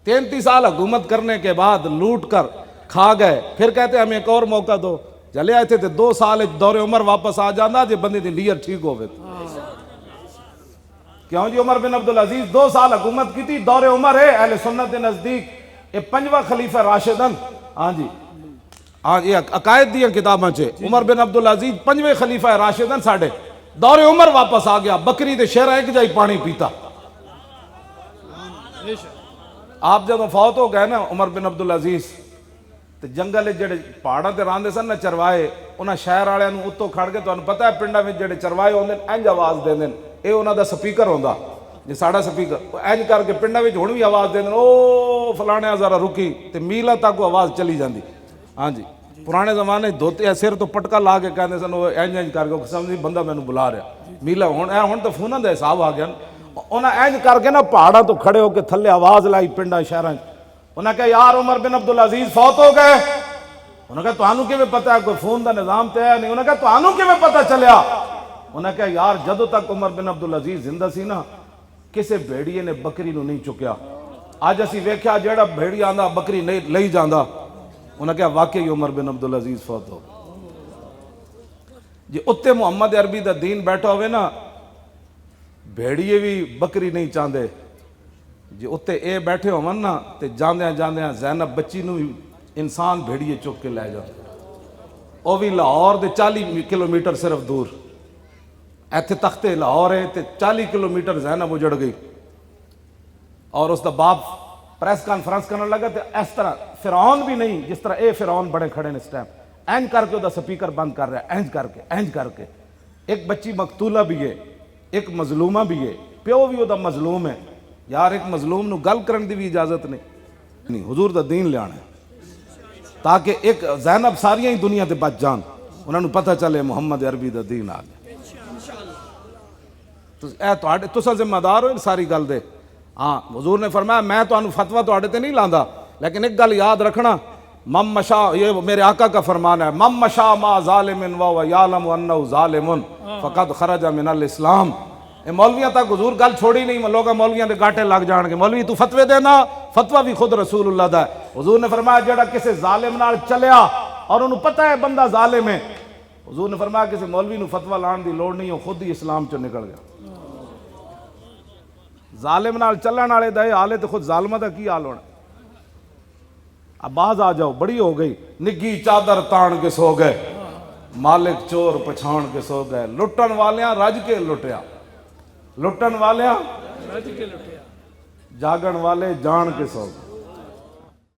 33 साल हुकूमत करने के बाद लूट कर खा गए, फिर कहते हमें एक और मौका दो। चले आए थे 2 साल दौरे उमर वापस आ जाता जे बंदे दी नीयत ठीक होवे। क्यों जी उमर बिन अब्दुल अजीज 2 साल हुकूमत की थी, दौरे उमर है अहले सुन्नत के नजदीक ये 5वां खलीफा राशिदन। हाँ जी, हाँ ये अकायद दी किताबों च उमर बिन अब्दुल अजीज 5वें खलीफा राशिदन साढ़े दौरे उमर वापस आ गया, बकरी दे शेर एक जाई पानी पीता। आप जब फौत हो गए ना उमर बिन अब्दुल अजीज, तो जंगल जेडे पहाड़ों से रहांदे सन ना चरवाए, उन्होंने शहर वाले उत्तों खड़ के, तुहानू पता है पिंडा में जेडे चरवाए होंदे इंज आवाज़ देंदे, ये उन्हों का स्पीकर होंदा जे साड़ा स्पीकर इंज करके पिंडा में हुण भी आवाज़ देंदे, ओ फलाने जरा रुकी, तो मीलों तक आवाज़ चली जाती। हाँ जी, पुराने जमाने धोते सिर तो पटका ला के कहते सन वो इंज इंज करके समझी बंदा मैनू बुला रहा मीला। हुण तो फोन का हिसाब आ गया, उन्हें इंज करके ना पहाड़ों तो खड़े होकर थले आवाज़ लाई पिंडा शहर। उन्हें कहा यार उमर बिन अब्दुल अजीज फौत हो गए। उन्हें कहा तुहानू किवें पता है, कोई फोन का निज़ाम तो है नहीं। उन्हें कहा तुहानू किवें पता चलिया। उन्हें कहा यार जदों तक उमर बिन अब्दुल अजीज जिंदा सी ना किसी भेड़िए ने बकरी नूं नहीं चुकया, अज असीं वेख्या जेड़ा भेड़िया आंदा बकरी नहीं लई जांदा। उन्हें कहा वाकई उमर बिन अब्दुल अजीज फौत हो जे उत्ते मुहम्मद अरबी का दीन बैठा होवे ना, भेड़िए भी बकरी नहीं चाहते। जे उत्ते ए बैठे होवन ना तो जांदियां जांदियां ज़ैनब बच्ची नूं भी इंसान भेड़िए चुक के लै जाते, वह भी लाहौर के 40 किलोमीटर सिर्फ दूर। इत्थे तख्ते लाहौर है तो 40 किलोमीटर ज़ैनब उजड़ गई। और उसका बाप प्रेस कॉन्फ्रेंस करने लगा तो इस तरह फिरौन भी नहीं जिस तरह ये फिरौन बड़े खड़े ने इस टाइम, इंज करके उसका स्पीकर बंद कर रहा है, इंज करके। एक बच्ची मकतूला भी है, एक मजलूमा भी है, प्यो भी वह मजलूम है। यार एक मजलूम नूं गल करने की भी इजाजत नहीं, हुजूर दा दीन लियाना है ताकि एक ज़ैनब सारियां ही दुनिया ते बच जान, उन्होंने पता चले मुहम्मद अरबी दा दीन आ गया। तुसा जिम्मेदार हो सारी गल दे। हाँ हुजूर ने फरमाया मैं तुहानू फतवा तुहाडे ते नहीं लांदा, लेकिन एक गल याद रखना, मम मशा, ये मेरे आका का फरमान है, मम मशा मा ज़ालिमिन व यालम अन्नहु ज़ालिमुन फ़क़द खरज मिनल इस्लाम। ये मौलवियां तक हुजूर गल छोड़ी नहीं, लोग मौलवियां के गाटे लग जाएंगे, मौलवी तू फतवे देना, फतवा भी खुद रसूलुल्लाह दा है। हुजूर ने फरमाया जेड़ा किसी जालिम नाल चलिया और उन्हें पता है बंदा जालिम है, हुजूर ने फरमाया किसी मौलवी नूं फतवा लाने की लोड़ नहीं, खुद ही इस्लाम चो निकल गया। जालिम नाल चलण वाले दा हाल तो खुद जालिमा दा की हाल होना। अब बाज आ जाओ, बड़ी हो गई, निग्गी चादर तान के सो गए, मालिक चोर पछाण के सो गए, लुटन वालियां रज के लुटिया, लुटन वालियां रज के लुटिया, जागण वाले जान के सो गए।